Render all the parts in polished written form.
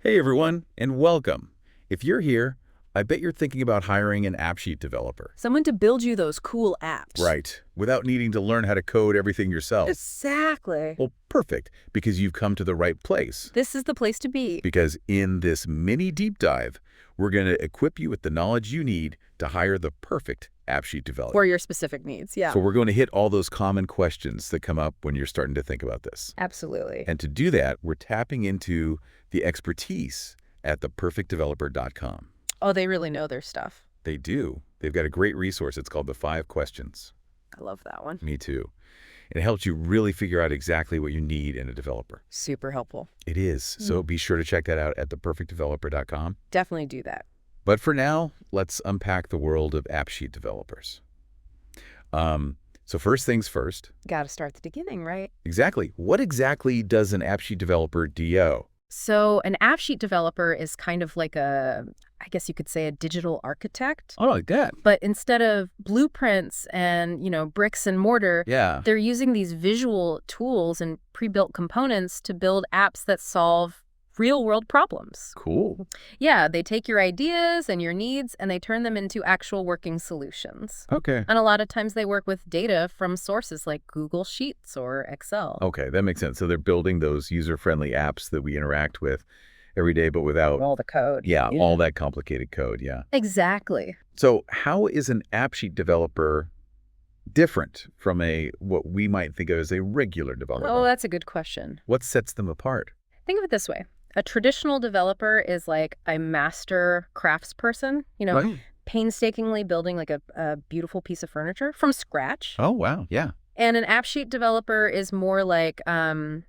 Hey everyone, and welcome. If you're here, I bet you're thinking about hiring an AppSheet developer. Someone to build you those cool apps. Right, without needing to learn how to code everything yourself. Exactly. Well, perfect, because you've come to the right place. This is the place to be. Because in this mini deep dive, we're going to equip you with the knowledge you need to hire the perfect AppSheet developer. For your specific needs, yeah. So we're going to hit all those common questions that come up when you're starting to think about this. Absolutely. And to do that, we're tapping into the expertise at theperfectdeveloper.com. Oh, they really know their stuff. They do. They've got a great resource. It's called the 5 Questions. I love that one. Me too. It helps you really figure out exactly what you need in a developer. Super helpful. It is. So be sure to check that out at theperfectdeveloper.com. Definitely do that. But for now, let's unpack the world of AppSheet developers. So first things first. Got to start at the beginning, right? Exactly. What exactly does an AppSheet developer do? So an AppSheet developer is kind of like I guess you could say a digital architect. Oh, like that. But instead of blueprints and, bricks and mortar, Yeah. they're using these visual tools and pre-built components to build apps that solve real-world problems. Cool. Yeah, they take your ideas and your needs and they turn them into actual working solutions. Okay. And a lot of times they work with data from sources like Google Sheets or Excel. Okay, that makes sense. So they're building those user-friendly apps that we interact with every day, but without All the code. Yeah, all that complicated code, yeah. Exactly. So how is an AppSheet developer different from what we might think of as a regular developer? Oh, that's a good question. What sets them apart? Think of it this way. A traditional developer is like a master craftsperson, Right. painstakingly building like a beautiful piece of furniture from scratch. Oh, wow, yeah. And an AppSheet developer is more like a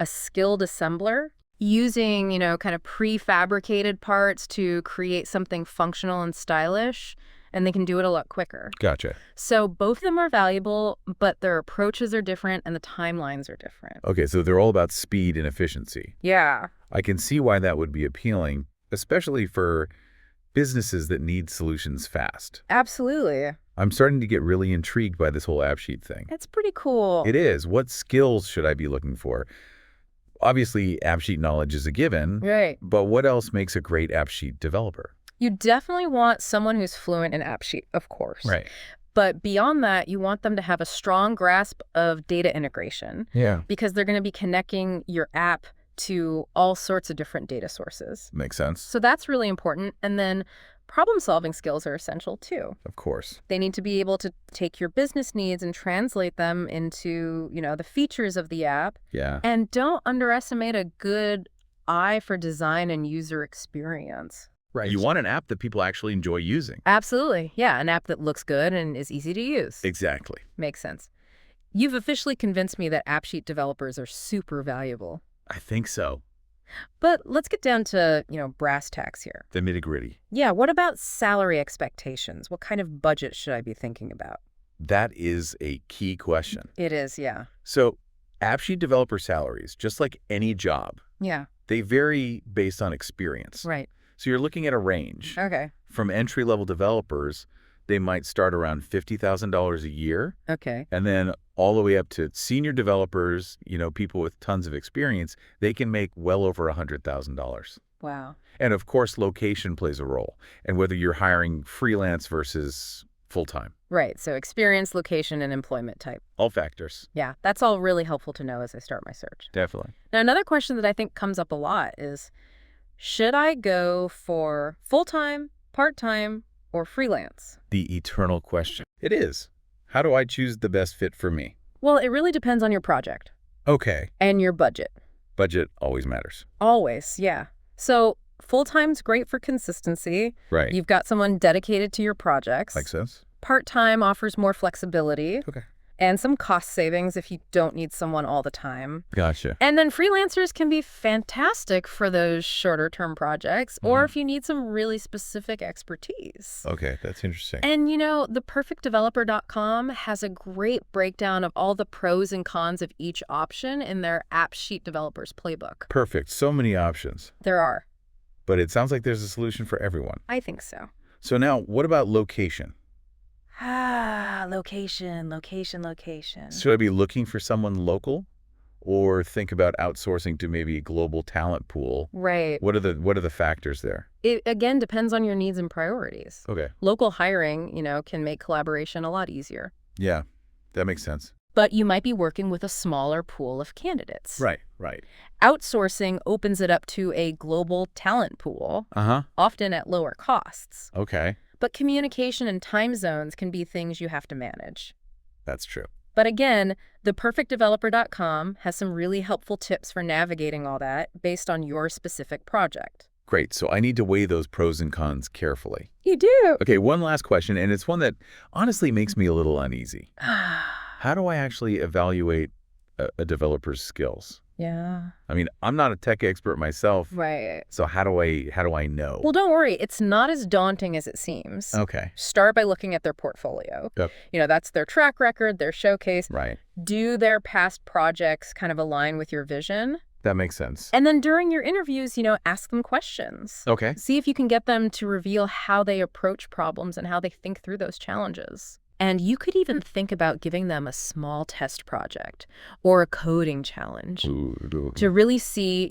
skilled assembler using, kind of prefabricated parts to create something functional and stylish, and they can do it a lot quicker. Gotcha. So both of them are valuable, but their approaches are different and the timelines are different. Okay, so they're all about speed and efficiency. Yeah. I can see why that would be appealing, especially for businesses that need solutions fast. Absolutely. I'm starting to get really intrigued by this whole AppSheet thing. It's pretty cool. It is. What skills should I be looking for? Obviously, AppSheet knowledge is a given. Right. But what else makes a great AppSheet developer? You definitely want someone who's fluent in AppSheet, of course. Right. But beyond that, you want them to have a strong grasp of data integration. Yeah. Because they're going to be connecting your app to all sorts of different data sources. Makes sense. So that's really important. And then problem-solving skills are essential too. Of course. They need to be able to take your business needs and translate them into, the features of the app. Yeah. And don't underestimate a good eye for design and user experience. Right. You want an app that people actually enjoy using. Absolutely. Yeah, an app that looks good and is easy to use. Exactly. Makes sense. You've officially convinced me that AppSheet developers are super valuable. I think so. But let's get down to, brass tacks here. The nitty-gritty. Yeah, what about salary expectations? What kind of budget should I be thinking about? That is a key question. It is, yeah. So AppSheet developer salaries, just like any job, Yeah. they vary based on experience. Right. So you're looking at a range. Okay. From entry-level developers, they might start around $50,000 a year. Okay. And then all the way up to senior developers, people with tons of experience, they can make well over $100,000. Wow. And of course, location plays a role, and whether you're hiring freelance versus full-time. Right. So experience, location, and employment type. All factors. Yeah, that's all really helpful to know as I start my search. Definitely. Now, another question that I think comes up a lot is, should I go for full-time, part-time, or freelance? The eternal question. It is. How do I choose the best fit for me? Well, it really depends on your project. Okay. And your budget. Budget always matters. Always, yeah. So full-time's great for consistency. Right. You've got someone dedicated to your projects. Makes sense. Part-time offers more flexibility. Okay. And some cost savings if you don't need someone all the time. Gotcha. And then freelancers can be fantastic for those shorter-term projects or if you need some really specific expertise. Okay, that's interesting. And, theperfectdeveloper.com has a great breakdown of all the pros and cons of each option in their AppSheet Developers Playbook. Perfect. So many options. There are. But it sounds like there's a solution for everyone. I think so. So now, what about location? Location. Should I be looking for someone local? or think about outsourcing to maybe a global talent pool. Right. What are the factors there? It, again, depends on your needs and priorities. Okay. Local hiring, can make collaboration a lot easier. Yeah, that makes sense. But you might be working with a smaller pool of candidates. Right. Outsourcing opens it up to a global talent pool, Uh-huh. often at lower costs. Okay. But communication and time zones can be things you have to manage. That's true. But again, theperfectdeveloper.com has some really helpful tips for navigating all that based on your specific project. Great. So I need to weigh those pros and cons carefully. You do. Okay, one last question, and it's one that honestly makes me a little uneasy. How do I actually evaluate a developer's skills? Yeah. I mean, I'm not a tech expert myself, Right. so how do I know? Well, don't worry. It's not as daunting as it seems. Okay. Start by looking at their portfolio. Yep. That's their track record, their showcase. Right. Do their past projects kind of align with your vision? That makes sense. And then during your interviews, ask them questions. Okay. See if you can get them to reveal how they approach problems and how they think through those challenges. And you could even think about giving them a small test project or a coding challenge to really see,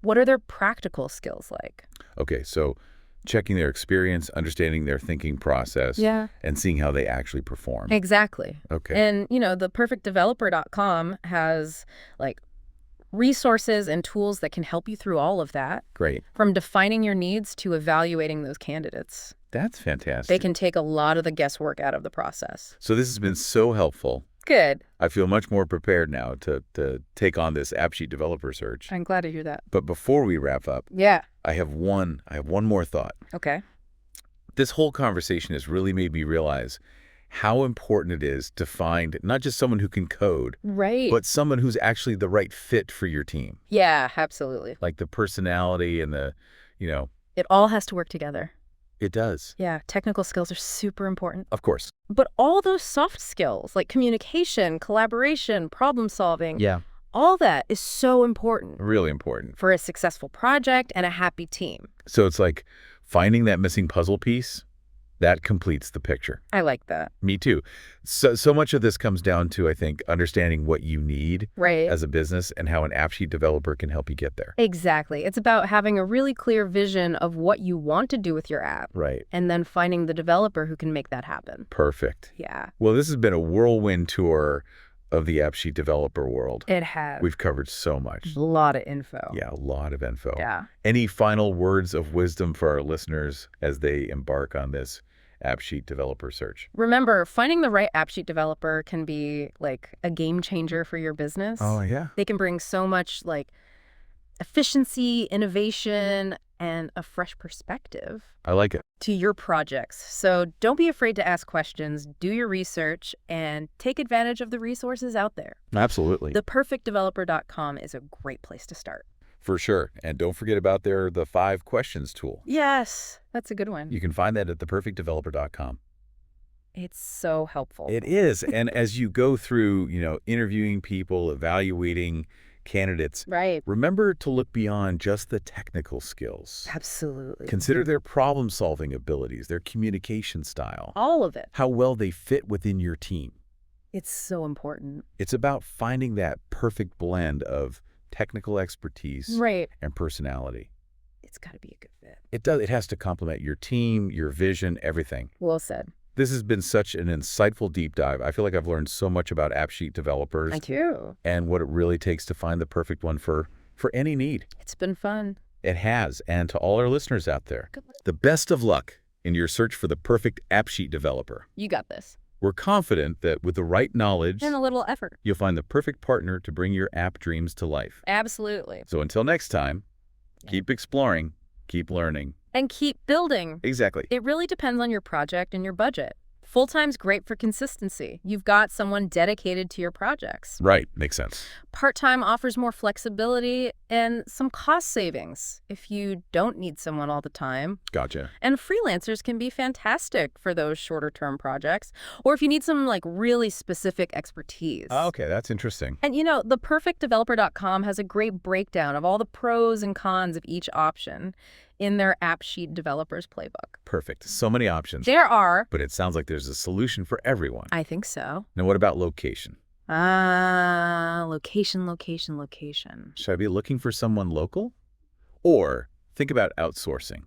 what are their practical skills like? Okay, so checking their experience, understanding their thinking process, Yeah. and seeing how they actually perform. Exactly. Okay. And, theperfectdeveloper.com has resources and tools that can help you through all of that, Great. from defining your needs to evaluating those candidates. That's fantastic. They can take a lot of the guesswork out of the process. So this has been so helpful. Good. I feel much more prepared now to take on this AppSheet developer search. I'm glad to hear that. But before we wrap up, Yeah. I have one more thought. Okay. This whole conversation has really made me realize how important it is to find not just someone who can code, Right. but someone who's actually the right fit for your team. Yeah, absolutely. Like the personality and It all has to work together. it does. Yeah, technical skills are super important. Of course. But all those soft skills, like communication, collaboration, problem solving, Yeah. all that is so important Really important. for a successful project and a happy team. So it's like finding that missing puzzle piece, that completes the picture. I like that. Me too. So much of this comes down to, I think, understanding what you need Right. as a business and how an AppSheet developer can help you get there. Exactly. It's about having a really clear vision of what you want to do with your app Right. and then finding the developer who can make that happen. Perfect. Yeah, Well, this has been a whirlwind tour of the AppSheet developer world. it has. We've covered so much. A lot of info. Yeah, a lot of info. Yeah. Any final words of wisdom for our listeners as they embark on this AppSheet developer search? Remember, finding the right AppSheet developer can be like a game changer for your business. Oh, yeah. They can bring so much efficiency, innovation, and a fresh perspective I like it. to your projects. So don't be afraid to ask questions, do your research, and take advantage of the resources out there. Absolutely. Theperfectdeveloper.com is a great place to start. For sure. And don't forget about the 5 questions tool. Yes, that's a good one. You can find that at theperfectdeveloper.com. It's so helpful. It is. And as you go through, interviewing people, evaluating candidates, Right. remember to look beyond just the technical skills. Absolutely. Consider their problem-solving abilities, their communication style, all of it. how well they fit within your team. It's so important. It's about finding that perfect blend of technical expertise Right. and personality. It's got to be a good fit. It does. It has to complement your team, your vision, everything. Well said. This has been such an insightful deep dive. I feel like I've learned so much about AppSheet developers I too. and what it really takes to find the perfect one for any need. It's been fun. It has. And to all our listeners out there, Good luck. the best of luck in your search for the perfect AppSheet developer. You got this. We're confident that with the right knowledge, And a little effort. you'll find the perfect partner to bring your app dreams to life. Absolutely. So until next time, keep exploring, keep learning. And keep building. Exactly. It really depends on your project and your budget. Full-time's great for consistency. You've got someone dedicated to your projects. Right. Makes sense. Part-time offers more flexibility and some cost savings if you don't need someone all the time. Gotcha. And freelancers can be fantastic for those shorter-term projects, or if you need some really specific expertise. Okay, that's interesting. And theperfectdeveloper.com has a great breakdown of all the pros and cons of each option in their AppSheet developers playbook. Perfect. So many options. There are. But it sounds like there's a solution for everyone. I think so. Now, what about location? Location, location, location. Should I be looking for someone local? Or think about outsourcing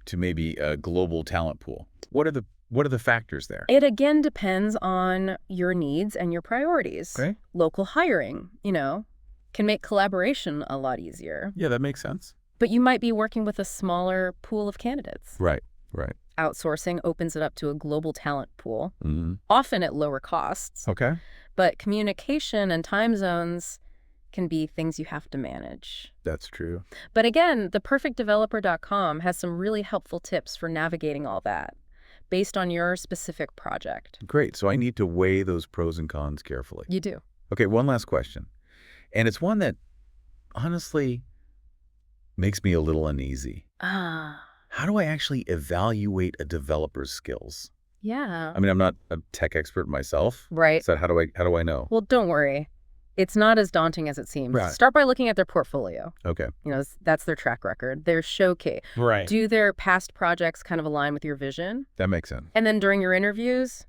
to maybe a global talent pool. What are the factors there? It again depends on your needs and your priorities. Okay. Local hiring, can make collaboration a lot easier. Yeah, that makes sense. But you might be working with a smaller pool of candidates. Right. Outsourcing opens it up to a global talent pool, Mm-hmm. often at lower costs. Okay. But communication and time zones can be things you have to manage. That's true. But again, theperfectdeveloper.com has some really helpful tips for navigating all that based on your specific project. Great. So I need to weigh those pros and cons carefully. You do. Okay, one last question. And it's one that honestly makes me a little uneasy. How do I actually evaluate a developer's skills? Yeah. I mean, I'm not a tech expert myself. Right. So how do I know? Well, don't worry. It's not as daunting as it seems. Right. Start by looking at their portfolio. Okay. That's their track record, their showcase. Right. Do their past projects kind of align with your vision? That makes sense. And then during your interviews,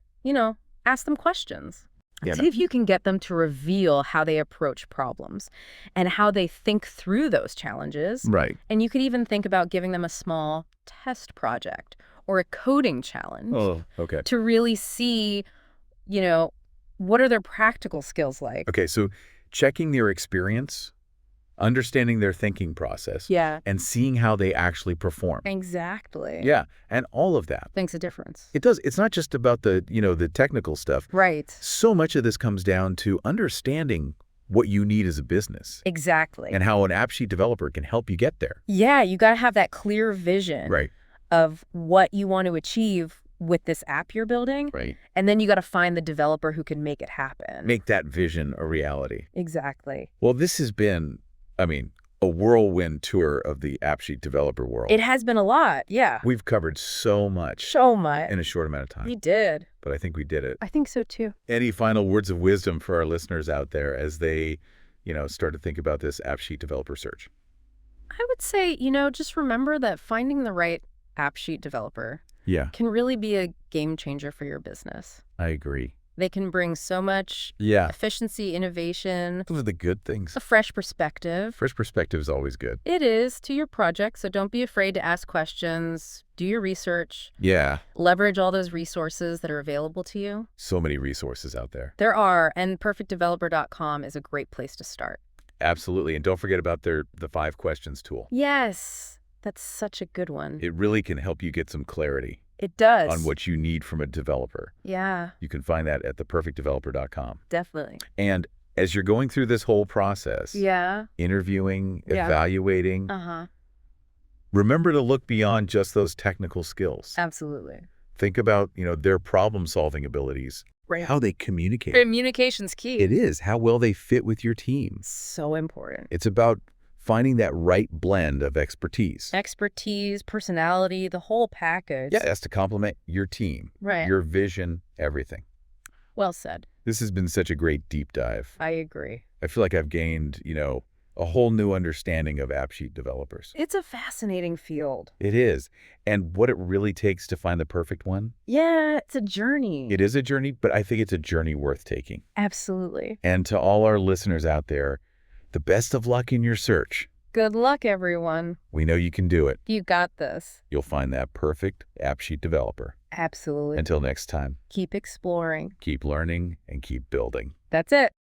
ask them questions. Yeah, See if you can get them to reveal how they approach problems and how they think through those challenges. Right. And you could even think about giving them a small test project or a coding challenge Oh, okay. to really see, what are their practical skills like? Okay, so checking their experience, understanding their thinking process, Yeah, and seeing how they actually perform. exactly. Yeah, and all of that. Makes a difference. It does. It's not just about the technical stuff. Right. So much of this comes down to understanding what you need as a business Exactly. and how an AppSheet developer can help you get there. Yeah, you got to have that clear vision Right. of what you want to achieve with this app you're building. Right. And then you got to find the developer who can make it happen. Make that vision a reality. Exactly. Well, this has been, a whirlwind tour of the AppSheet developer world. It has been a lot. Yeah. We've covered so much So much. in a short amount of time, We did. but I think we did it. I think so too. Any final words of wisdom for our listeners out there as they, start to think about this AppSheet developer search? I would say, just remember that finding the right AppSheet developer Yeah, can really be a game changer for your business. I agree. They can bring so much Yeah, efficiency, innovation, those are the good things. a fresh perspective. Fresh perspective is always good. It is to your project, so don't be afraid to ask questions, do your research, Yeah, leverage all those resources that are available to you. so many resources out there. There are, and perfectdeveloper.com is a great place to start. Absolutely. And don't forget about the 5 questions tool. Yes, that's such a good one. It really can help you get some clarity It does. on what you need from a developer. Yeah, You can find that at theperfectdeveloper.com. definitely. And as you're going through this whole process, Yeah. interviewing, Yeah. evaluating, Uh-huh. remember to look beyond just those technical skills. Absolutely. Think about, their problem-solving abilities, Right. how they communicate. Communication's key. It is, how well they fit with your team. So important. It's about finding that right blend of expertise. Expertise, personality, the whole package. Yeah, it has to complement your team, Right. your vision, everything. Well said. This has been such a great deep dive. I agree. I feel like I've gained, a whole new understanding of AppSheet developers. It's a fascinating field. It is. And what it really takes to find the perfect one, Yeah, it's a journey. it is a journey, but I think it's a journey worth taking. Absolutely. And to all our listeners out there, the best of luck in your search. Good luck, everyone. We know you can do it. You got this. You'll find that perfect AppSheet developer. Absolutely. Until next time, Keep exploring. keep learning and keep building. That's it.